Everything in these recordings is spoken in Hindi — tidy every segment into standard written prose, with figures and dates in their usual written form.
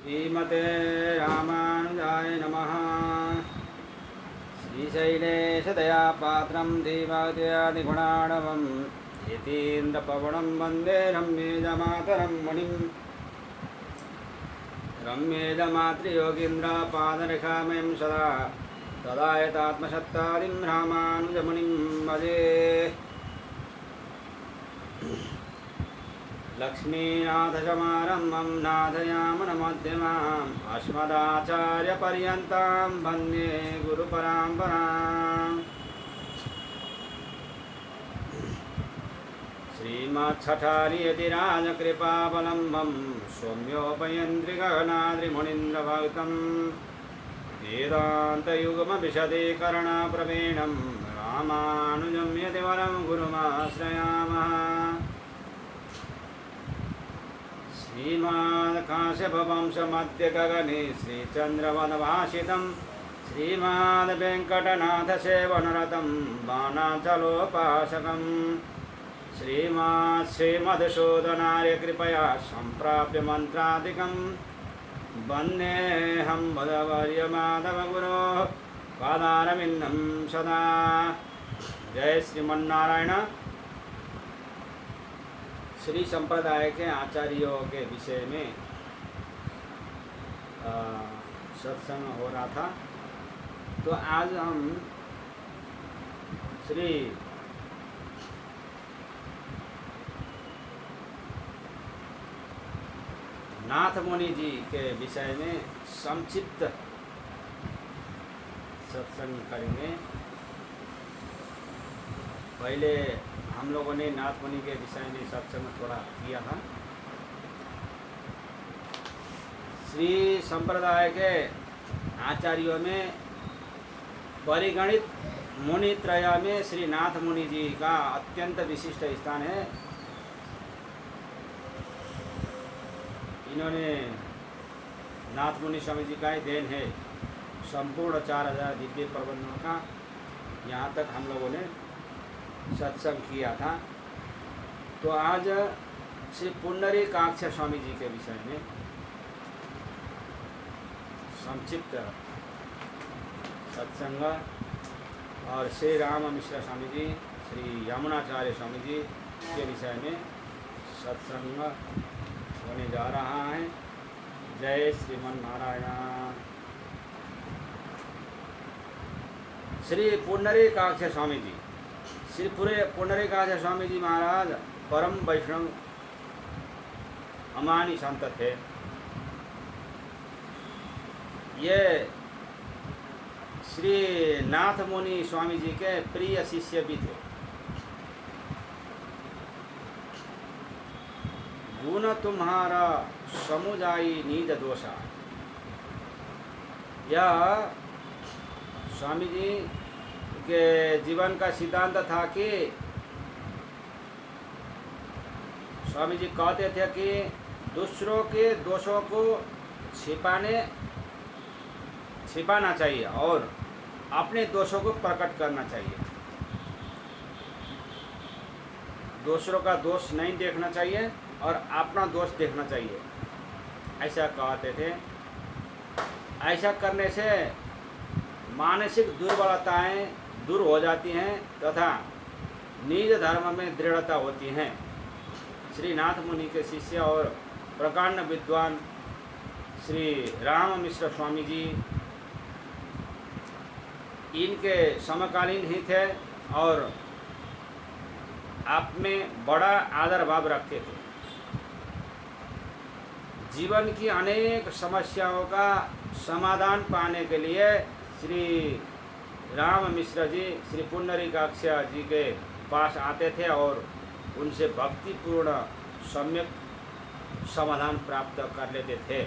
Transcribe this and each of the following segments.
श्रीमते रामानुजाय नमः। श्रीशैलेशदयापात्रं दीवाद्यादिगुणाणवं यतीन्द्रपवनं वन्दे रम्येजमातरं मुनिं। रम्येजमातृयोगीन्द्रपादरेखामयं सदा तदायतात्मसत्तादिं रामानुजमुनिं भजे। लक्ष्मीनाथसमारम्भं नाथयामनमध्यमाम् अस्मदाचार्यपर्यन्तां वन्दे गुरुपरम्पराम्। श्रीमच्छठार्यतिराजकृपावलम्बं सौम्योपयन्त्रिगगनाद्रिमुनीन्द्रभक्तं वेदान्तयुग्मविशदीकरणप्रवीणं रामानुजं यतिवरं गुरुमाश्रयामः। श्रीमद्काश्यपवंशमध्यगगने श्रीचन्द्रवनभासितं श्रीमद्वेङ्कटनाथसेवनरतं बाणाचलोपासकं श्रीमधुसूदनार्यकृपया सम्प्राप्य मन्त्रादिकं वन्देऽहं वदवर्यमाधवगुरोः पादारविन्दं सदा। जय श्रीमन्नारायण। श्री संप्रदाय के आचार्यों के विषय में सत्संग हो रहा था। तो आज हम श्री नाथ मुनि जी के विषय में संक्षिप्त सत्संग करेंगे। पहले हम लोगों ने नाथ मुनि के विषय में सत्संग थोड़ा किया था। श्री संप्रदाय के आचार्यों में परिगणित मुनि त्रय में श्री नाथ मुनि जी का अत्यंत विशिष्ट स्थान है। इन्होंने नाथ मुनि स्वामी जी का ही देन है संपूर्ण 4000 दिव्य प्रबंधों का। यहाँ तक हम लोगों ने सत्संग किया था। तो आज श्री पुंडरीकाक्ष स्वामी जी के विषय में संक्षिप्त सत्संग और श्री राम मिश्र स्वामी जी, श्री यमुनाचार्य स्वामी जी के विषय में सत्संग होने जा रहा है। जय श्रीमन नारायण। श्री पुंडरीकाक्ष स्वामी जी, श्री पुंडरीकाक्ष स्वामी जी महाराज परम वैष्णव अमानी संत थे। ये श्री नाथ मुनि स्वामी जी के प्रिय शिष्य भी थे। गुण तुम्हारा समुजाई नीज दोषा। यह स्वामी जी के जीवन का सिद्धांत था कि स्वामी जी कहते थे कि दूसरों के दोषों को छिपाना चाहिए और अपने दोषों को प्रकट करना चाहिए। दूसरों का दोष नहीं देखना चाहिए और अपना दोष देखना चाहिए, ऐसा कहते थे। ऐसा करने से मानसिक दुर्बलताएं दूर हो जाती हैं तथा निज धर्म में दृढ़ता होती है। श्री नाथ मुनि के शिष्य और प्रकांड विद्वान श्री राम मिश्र स्वामी जी इनके समकालीन ही थे और आप में बड़ा आदर भाव रखते थे। जीवन की अनेक समस्याओं का समाधान पाने के लिए श्री राम मिश्र जी श्री पुंडरीकाक्ष जी के पास आते थे और उनसे भक्तिपूर्ण सम्यक समाधान प्राप्त कर लेते थे।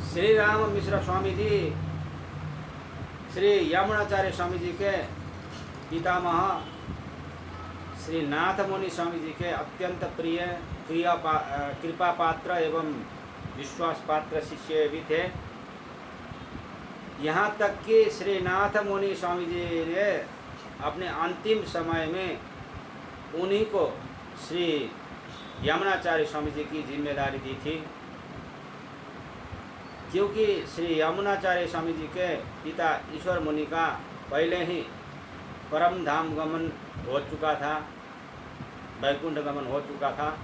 श्री राम मिश्र स्वामी जी श्री यमुनाचार्य स्वामी जी के पितामह श्री नाथ मुनि स्वामी जी के अत्यंत प्रिय कृपा पात्र एवं विश्वास पात्र शिष्य भी थे। यहाँ तक कि श्री नाथ मुनि स्वामी जी ने अपने अंतिम समय में उन्हीं को श्री यमुनाचार्य स्वामी जी की जिम्मेदारी दी थी, क्योंकि श्री यमुनाचार्य स्वामी जी के पिता ईश्वर मुनि का पहले ही परम धाम गमन हो चुका था, वैकुंठ गमन हो चुका था।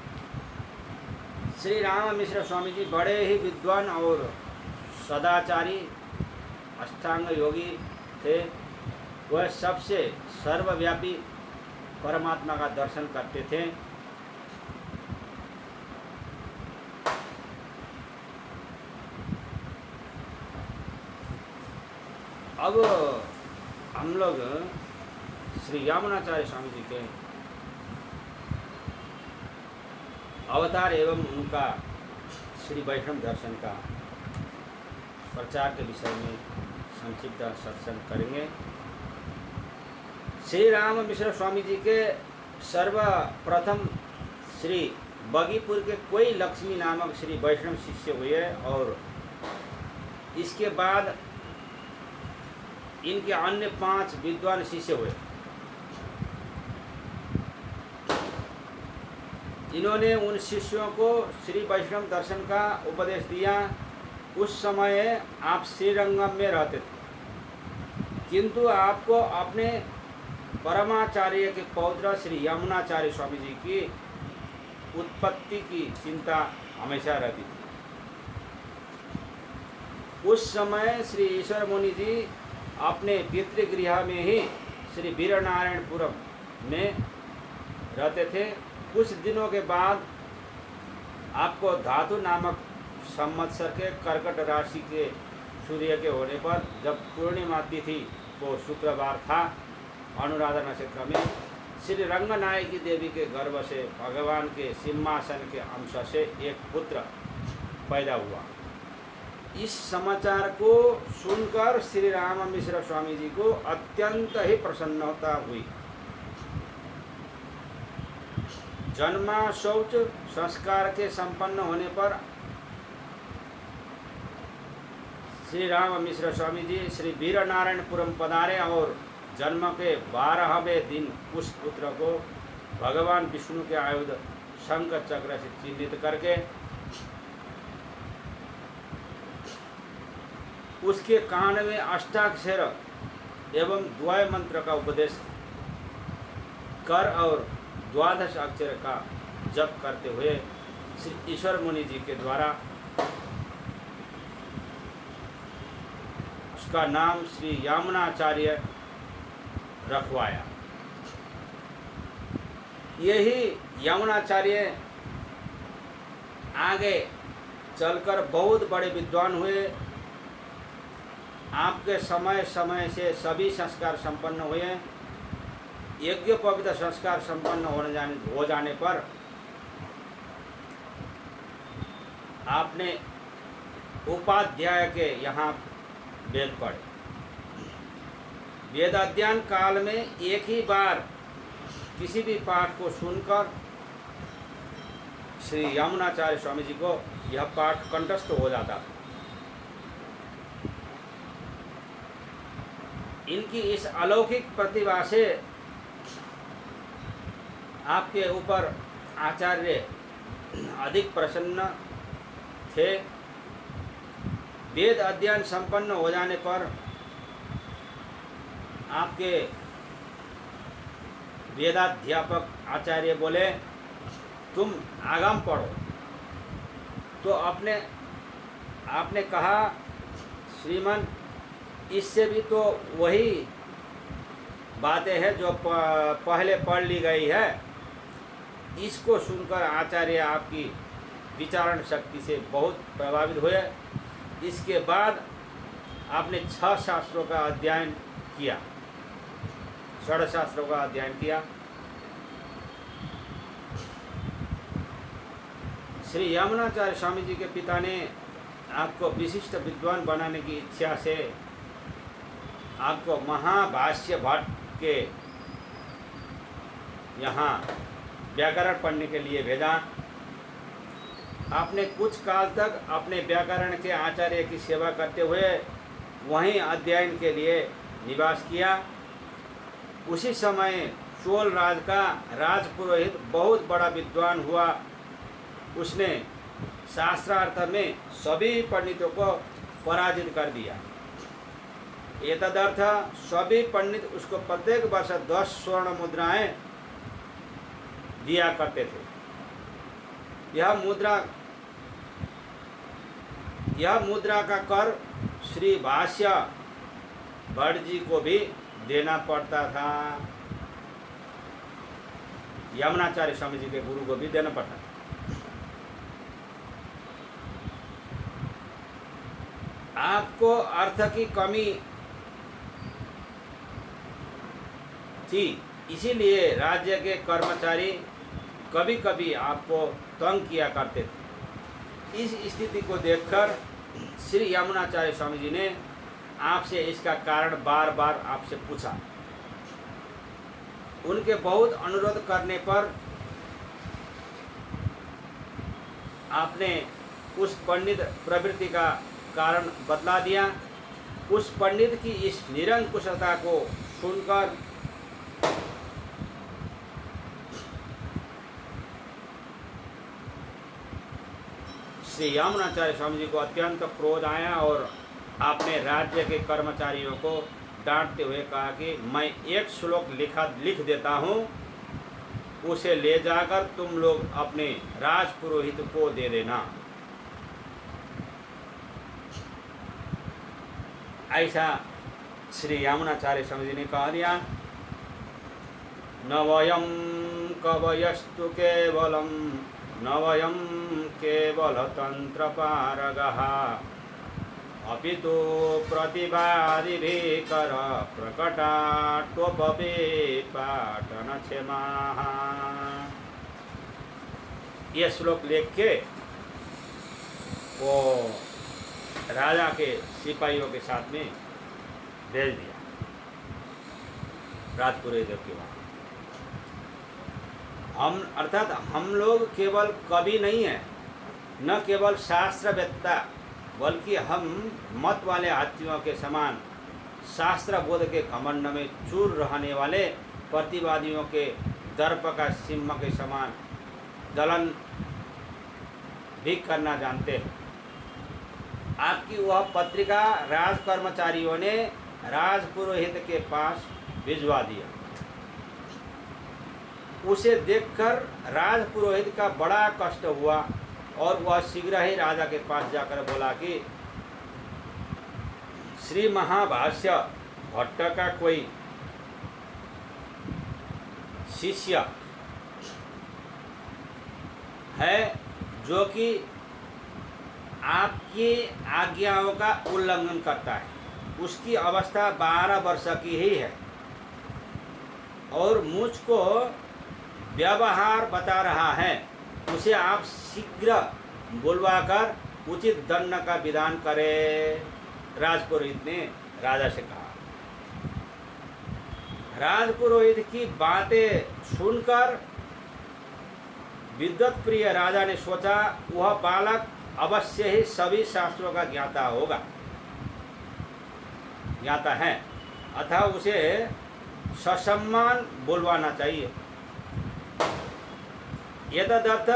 श्री राम मिश्र स्वामी जी बड़े ही विद्वान और सदाचारी अष्टांग योगी थे। वह सबसे सर्वव्यापी परमात्मा का दर्शन करते थे। अब हम लोग श्री यमुनाचार्य स्वामी जी के अवतार एवं उनका श्री वैष्णव दर्शन का प्रचार के विषय में संक्षिप्त सत्संग करेंगे। श्री राम मिश्र स्वामी जी के सर्वप्रथम श्री बगीपुर के कोई लक्ष्मी नामक श्री वैष्णव शिष्य हुए और इसके बाद इनके अन्य 5 विद्वान शिष्य हुए। इन्होंने उन शिष्यों को श्री वैष्णव दर्शन का उपदेश दिया। उस समय आप श्रीरंगम में रहते थे, किंतु आपको अपने परमाचार्य के पौत्र श्री यमुनाचार्य स्वामी जी की उत्पत्ति की चिंता हमेशा रहती थी। उस समय श्री ईश्वर मुनि जी अपने पितृगृह में ही श्री वीरनारायणपुरम में रहते थे। कुछ दिनों के बाद आपको धातु नामक संवत्सर के कर्कट राशि के सूर्य के होने पर, जब पूर्णिमा तिथि को शुक्रवार था, अनुराधा नक्षत्र में श्री रंगनायकी देवी के गर्भ से भगवान के सिंहासन के अंश से एक पुत्र पैदा हुआ। इस समाचार को सुनकर श्री राम मिश्र स्वामी जी को अत्यंत ही प्रसन्नता हुई। जन्मा शौच संस्कार के संपन्न होने पर श्री राम मिश्र स्वामी जी श्री वीरनारायणपुरम पधारे और जन्म के 12वें दिन उस पुत्र को भगवान विष्णु के आयुध शंख चक्र से चिन्हित करके उसके कान में अष्टाक्षर एवं द्वय मंत्र का उपदेश कर और 12 अक्षर का जप करते हुए श्री ईश्वर मुनि जी के द्वारा उसका नाम श्री यमुनाचार्य रखवाया। यही यमुनाचार्य आगे चलकर बहुत बड़े विद्वान हुए। आपके समय समय से सभी संस्कार संपन्न हुए। यज्ञ पवित्र संस्कार संपन्न हो जाने पर आपने उपाध्याय के यहाँ वेद पढ़े। वेद अध्ययन काल में एक ही बार किसी भी पाठ को सुनकर श्री यमुनाचार्य स्वामी जी को यह पाठ कंठस्थ हो जाता था। इनकी इस अलौकिक प्रतिभा से आपके ऊपर आचार्य अधिक प्रसन्न थे। वेद अध्ययन संपन्न हो जाने पर आपके वेदाध्यापक आचार्य बोले, तुम आगम पढ़ो। तो आपने कहा, श्रीमान, इससे भी तो वही बातें हैं जो पहले पढ़ ली गई है। इसको सुनकर आचार्य आपकी विचारण शक्ति से बहुत प्रभावित हुए। इसके बाद आपने 6 शास्त्रों का अध्ययन किया, 6 शास्त्रों का अध्ययन किया। श्री यमुनाचार्य स्वामी जी के पिता ने आपको विशिष्ट विद्वान बनाने की इच्छा से आपको महाभाष्य भट्ट के यहाँ व्याकरण पढ़ने के लिए भेजा। आपने कुछ काल तक अपने व्याकरण के आचार्य की सेवा करते हुए वहीं अध्ययन के लिए निवास किया। उसी समय चोल राज का राजपुरोहित बहुत बड़ा विद्वान हुआ उसने शास्त्रार्थ में सभी पंडितों को पराजित कर दिया। एतदर्थ सभी पंडित उसको प्रत्येक वर्ष 10 स्वर्ण मुद्राएं दिया करते थे। यह मुद्रा का कर श्री भाष्य भट्ट जी को भी देना पड़ता था। यमुनाचार्य स्वामी जी के गुरु को भी देना पड़ता था। आपको अर्थ की कमी थी, इसीलिए राज्य के कर्मचारी कभी कभी आपको तंग किया करते थे। इस स्थिति को देखकर श्री यमुनाचार्य स्वामी जी ने आपसे इसका कारण बार बार आपसे पूछा। उनके बहुत अनुरोध करने पर आपने उस पंडित प्रवृत्ति का कारण बतला दिया। उस पंडित की इस निरंकुशता को सुनकर श्री यमुनाचार्य स्वामी जी को अत्यंत क्रोध आया और आपने राज्य के कर्मचारियों को डांटते हुए कहा कि मैं एक श्लोक लिख देता हूँ, उसे ले जाकर तुम लोग अपने राजपुरोहित को दे देना। ऐसा श्री यमुनाचार्य स्वामी जी ने कहा दिया। न वयं कवयस्तु केवलम न वयं केवल तंत्र पारगः अपितु प्रतिवादिभिकर प्रकटाटोपवे पाटनक्षमाः। ये श्लोक लिख के वो राजा के सिपाहियों के साथ में भेज दिया राजपुरोहित के वहाँ। अर्थात हम लोग केवल कवि नहीं हैं, न केवल शास्त्रवेत्ता, बल्कि हम मत वाले हाथियों के समान शास्त्र बोध के घमंड में चूर रहने वाले प्रतिवादियों के दर्प का सिंह के समान दलन भी करना जानते हैं। आपकी वह पत्रिका राज कर्मचारियों ने राजपुरोहित के पास भिजवा दिया। उसे देखकर राजपुरोहित का बड़ा कष्ट हुआ और वह शीघ्र ही राजा के पास जाकर बोला कि श्री महाभाष्य भट्ट का कोई शिष्य है जो कि आपकी आज्ञाओं का उल्लंघन करता है। उसकी अवस्था 12 वर्ष की ही है और मुझको व्यवहार बता रहा है। उसे आप शीघ्र बुलवाकर उचित दंड का विधान करें, राजपुरोहित ने राजा से कहा। राजपुरोहित की बातें सुनकर विद्वत प्रिय राजा ने सोचा वह बालक अवश्य ही सभी शास्त्रों का ज्ञाता है, अतः उसे ससम्मान बुलवाना चाहिए। यदर्थ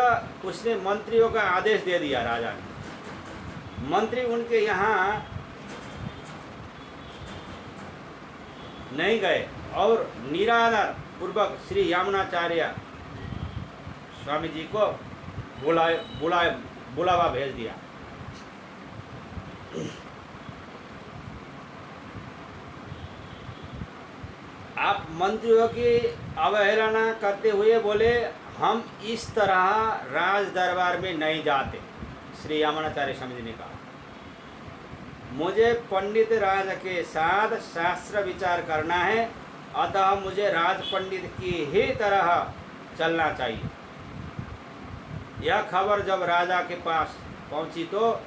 उसने मंत्रियों का आदेश दे दिया। राजा ने मंत्री उनके यहाँ नहीं गए और निरादर पूर्वक श्री यमुनाचार्य स्वामी जी को बुलावा भेज दिया। आप मंत्रियों की अवहेलना करते हुए बोले, हम इस तरह राज दरबार में नहीं जाते। श्री यमुनाचार्य स्वामी जी ने कहा, मुझे पंडित राज के साथ शास्त्र विचार करना है, अतः मुझे राज पंडित की ही तरह चलना चाहिए। यह खबर जब राजा के पास पहुंची तो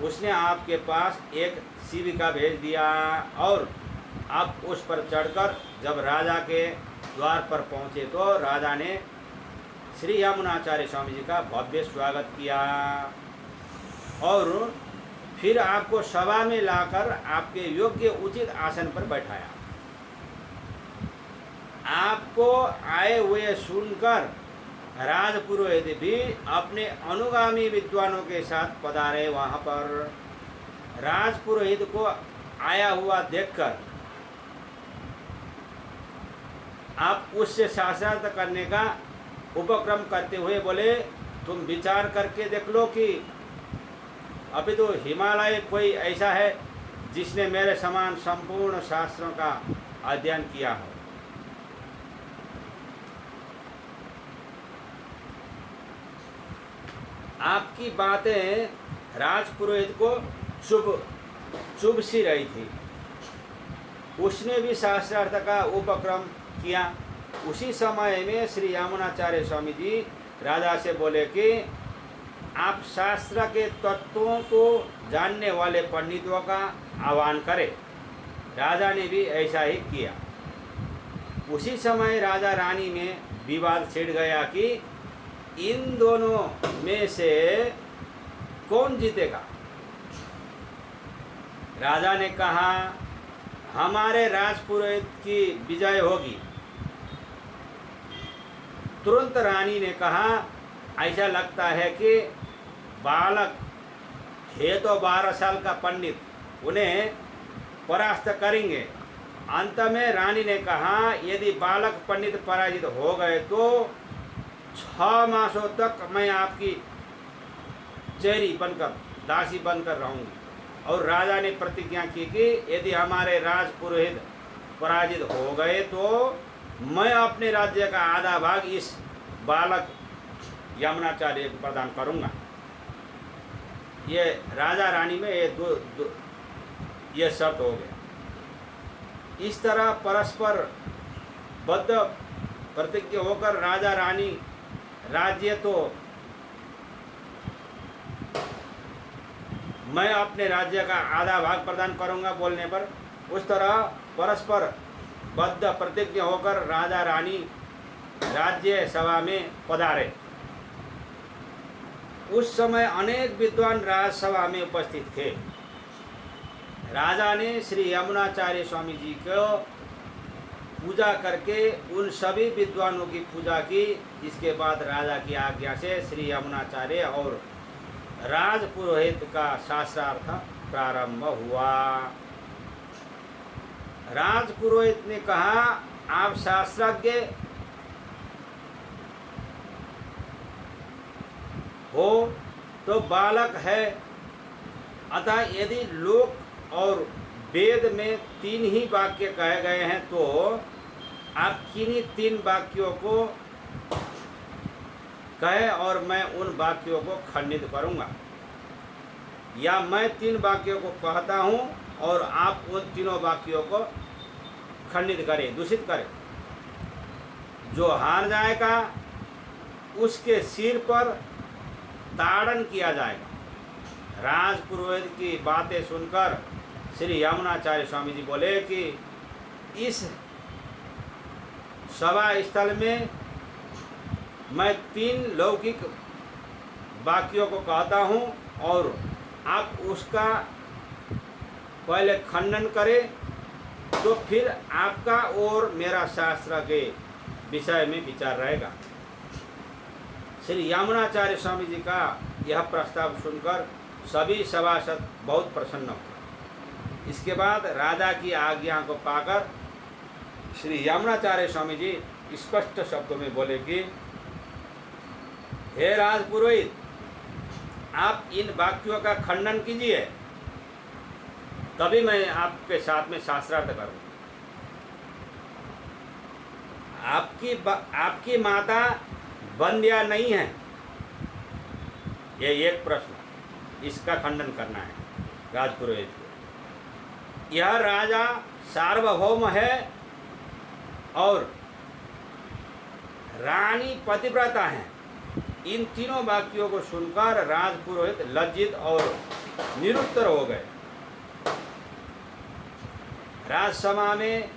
उसने आपके पास एक शिविका भेज दिया और आप उस पर चढ़कर जब राजा के द्वार पर पहुंचे तो राजा ने श्री यमुनाचार्य स्वामी जी का भव्य स्वागत किया और फिर आपको सभा में लाकर आपके योग्य उचित आसन पर बैठाया। आपको आए हुए सुनकर राजपुरोहित भी अपने अनुगामी विद्वानों के साथ पधारे। वहाँ पर राजपुरोहित को आया हुआ देखकर आप उससे शास्त्रार्थ करने का उपक्रम करते हुए बोले, तुम विचार करके देख लो कि अभी तो हिमालय कोई ऐसा है जिसने मेरे समान संपूर्ण शास्त्रों का अध्ययन किया हो। आपकी बातें राजपुरोहित को चुभ सी रही थी। उसने भी शास्त्रार्थ का उपक्रम किया। उसी समय में श्री यमुनाचार्य स्वामी जी राजा से बोले कि आप शास्त्र के तत्वों को जानने वाले पंडितों का आह्वान करें। राजा ने भी ऐसा ही किया। उसी समय राजा रानी में विवाद छिड़ गया कि इन दोनों में से कौन जीतेगा। राजा ने कहा, हमारे राजपुरोहित की विजय होगी। तुरंत रानी ने कहा, ऐसा लगता है कि बालक है तो 12 साल का पंडित, उन्हें परास्त करेंगे। अंत में रानी ने कहा, यदि बालक पंडित पराजित हो गए तो 6 मासों तक मैं आपकी चेरी बनकर, दासी बनकर रहूंगी। और राजा ने प्रतिज्ञा की कि यदि हमारे राजपुरोहित पराजित हो गए तो मैं अपने राज्य का आधा भाग इस बालक यमुनाचार्य को प्रदान करूंगा। ये राजा रानी में ये शर्त हो गया। इस तरह परस्पर बद्ध प्रतिज्ञा होकर राजा रानी राज्य तो मैं अपने राज्य का आधा भाग प्रदान करूंगा बोलने पर, उस तरह परस्पर बद्ध प्रतिज्ञा होकर राजा रानी राज्य सभा में पधारे। उस समय अनेक विद्वान राजसभा में उपस्थित थे। राजा ने श्री यमुनाचार्य स्वामी जी को पूजा करके उन सभी विद्वानों की पूजा की। जिसके बाद राजा की आज्ञा से श्री यमुनाचार्य और राजपुरोहित का शास्त्रार्थ प्रारंभ हुआ। राजपुरोहित ने कहा, आप शास्त्रज्ञ हो तो बालक है, अतः यदि लोक और वेद में 3 ही वाक्य कहे गए हैं तो आप किन्हीं 3 वाक्यों को कहे और मैं उन वाक्यों को खंडित करूंगा, या मैं 3 वाक्यों को कहता हूं और आप उन तीनों वाक्यों को खंडित करें, दूषित करें। जो हार जाएगा उसके सिर पर ताड़न किया जाएगा। राजपुरोहित की बातें सुनकर श्री यमुनाचार्य स्वामी जी बोले कि इस सभा स्थल में मैं 3 लौकिक वाक्यों को कहता हूँ और आप उसका पहले खंडन करें, तो फिर आपका और मेरा शास्त्र के विषय में विचार रहेगा। श्री यमुनाचार्य स्वामी जी का यह प्रस्ताव सुनकर सभी सभासद बहुत प्रसन्न हुए। इसके बाद राजा की आज्ञा को पाकर श्री यमुनाचार्य स्वामी जी स्पष्ट शब्दों में बोले कि हे राजपुरोहित, आप इन वाक्यों का खंडन कीजिए, तभी मैं आपके साथ में शास्त्रार्थ करूँ। आपकी माता बंध्या नहीं है, ये एक प्रश्न, इसका खंडन करना है राजपुरोहित को। यह राजा सार्वभौम है और रानी पतिव्रता है। इन तीनों वाक्यों को सुनकर राजपुरोहित लज्जित और निरुत्तर हो गए। राजसभा में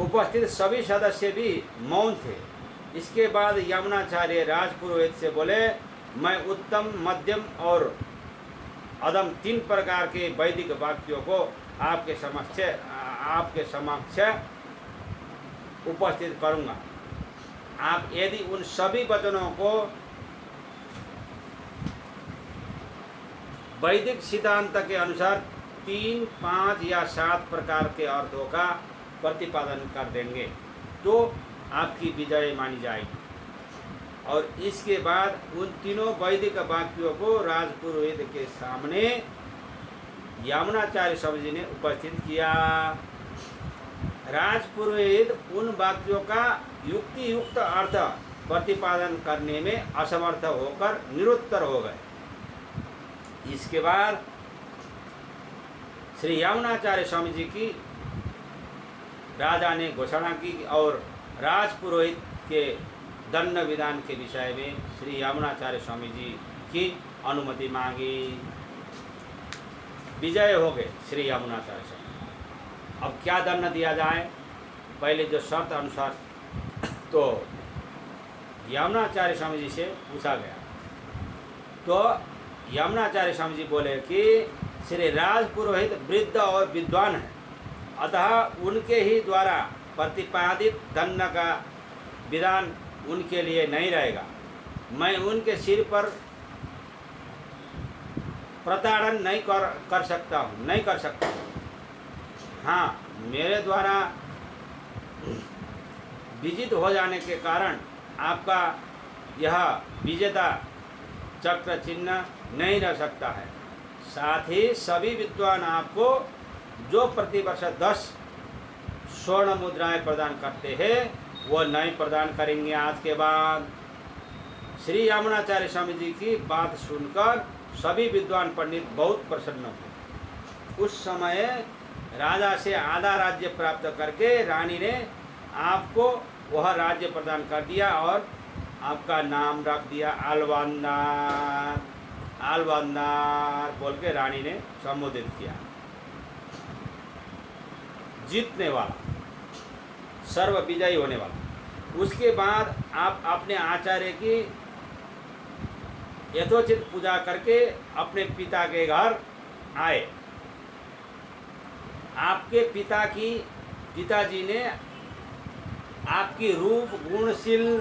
उपस्थित सभी सदस्य भी मौन थे। इसके बाद यमुनाचार्य राजपुरोहित से बोले, मैं उत्तम, मध्यम और अधम 3 प्रकार के वैदिक वाक्यों को आपके समक्ष उपस्थित करूंगा। आप यदि उन सभी वचनों को वैदिक सिद्धांत के अनुसार 3, 5 या 7 प्रकार के अर्थों का प्रतिपादन कर देंगे तो आपकी विजय मानी जाएगी। और इसके बाद उन तीनों वैदिक वाक्यों को राजपुरोहित के सामने यामुनाचार्य स्वामी जी ने उपस्थित किया। राजपुरोहित उन वाक्यों का युक्ति युक्त अर्थ प्रतिपादन करने में असमर्थ होकर निरुत्तर हो गए। इसके बाद श्री यामुनाचार्य स्वामी जी की राजा ने घोषणा की और राजपुरोहित के दंड विधान के विषय में श्री यामुनाचार्य स्वामी जी की अनुमति मांगी। विजय हो गए श्री यामुनाचार्य स्वामी। अब क्या दंड दिया जाए, पहले जो शर्त अनुसार तो यामुनाचार्य स्वामी जी से पूछा गया तो यामुनाचार्य स्वामी जी बोले कि श्री राजपुरोहित वृद्ध और विद्वान है, अतः उनके ही द्वारा प्रतिपादित दंड का विधान उनके लिए नहीं रहेगा। मैं उनके सिर पर प्रताड़न नहीं कर सकता हूँ। हाँ, मेरे द्वारा विजित हो जाने के कारण आपका यह विजेता चक्र चिन्ह नहीं रह सकता है। साथ ही सभी विद्वान आपको जो प्रतिवर्ष 10 स्वर्ण मुद्राएं प्रदान करते हैं वो नहीं प्रदान करेंगे। आज के बाद श्री यामुनाचार्य स्वामी जी की बात सुनकर सभी विद्वान पंडित बहुत प्रसन्न हुए। उस समय राजा से आधा राज्य प्राप्त करके रानी ने आपको वह राज्य प्रदान कर दिया और आपका नाम रख दिया आलवांदार। आलवांदार बोल के रानी ने संबोधित किया। जीतने वाला, सर्व विजयी होने वाला। उसके बाद आप अपने आचार्य की यथोचित पूजा करके अपने पिता के घर आए। आपके पिताजी ने आपकी रूप गुणशील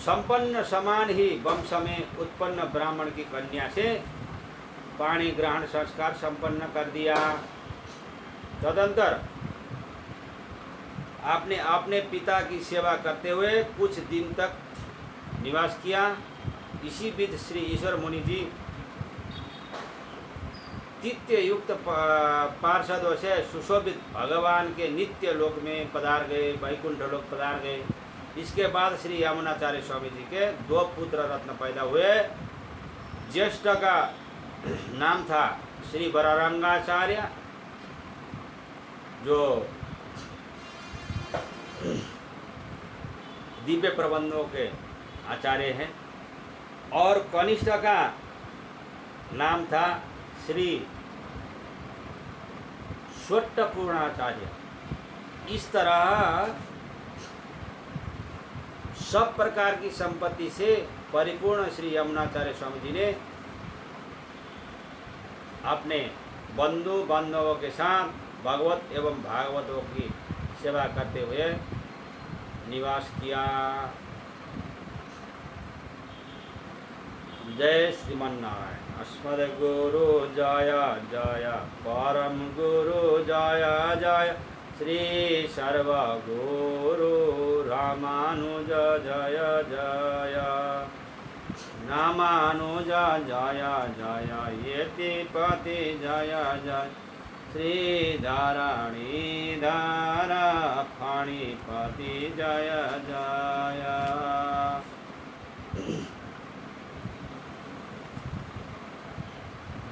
संपन्न समान ही वंश में उत्पन्न ब्राह्मण की कन्या से पाणी ग्रहण संस्कार संपन्न कर दिया। तदंतर आपने अपने पिता की सेवा करते हुए कुछ दिन तक निवास किया। इसी विध श्री ईश्वर मुनि जी नित्य युक्त पार्षदों से सुशोभित भगवान के नित्य लोक में पधार गए, वैकुंठ लोक पधार गए। इसके बाद श्री यामुनाचार्य स्वामी जी के 2 पुत्र रत्न पैदा हुए। ज्येष्ठ का नाम था श्री वररंगाचार्य, जो दिव्य प्रबंधों के आचार्य हैं, और कनिष्ठ का नाम था श्री स्वट्टपूर्णाचार्य। इस तरह सब प्रकार की संपत्ति से परिपूर्ण श्री यमुनाचार्य स्वामी जी ने अपने बंधु बांधवों के साथ भगवत एवं भागवतों की सेवा करते हुए निवास किया। जय श्रीमन्नारायण। अस्मद्गुरु जय जय, परम गुरु जय जय, श्री सर्वगुरु रामानुज जय जय, रामानुज जय जय, यतिपति जय जय, श्री धरणीधर फणिपति जय जय।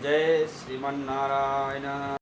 जय श्रीमन्नारायण।